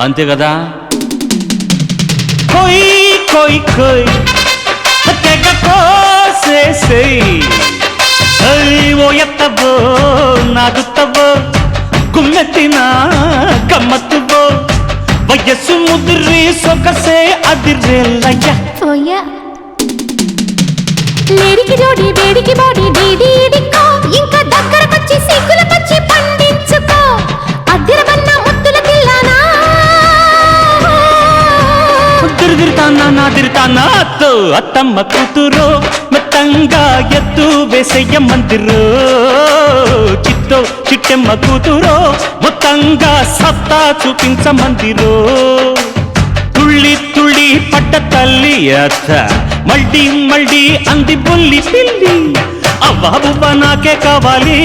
అంతే కదా. కొయ్ కొయ్ కొయ్ తెగ కోసేసేయ్ ఓ ఎత్తబో నాగుత్తబో గుమ్మెత్తిన గమ్మత్తుబో వయస్సు ముదిరి సొగసే అదిరేలయ్య లేడికి జోడి వేడికి బాడీ డీడీ డిక్కో ఇంకా దగ్గరకొచ్చి సిగ్గుల పచ్చి పండించుకో అద్దెరబన్న ముద్దుల తిల్లానా తిరుగుతానా నాదిరుతానా అత్తో అత్తమ్మ కూతురో మెత్తంగా ఎత్తు వేసయ్య మందిరో చిత్తో చిట్టెమ్మ కూతురో మొత్తంగా సత్తా చూపించమందిరో తుళ్ళి తుళ్ళి పడ్డ తల్లి అత్త మళ్ళీ మళ్ళీ అంది బుల్లి పిల్లి అవ్వ బువ్వ నాకే కావాలి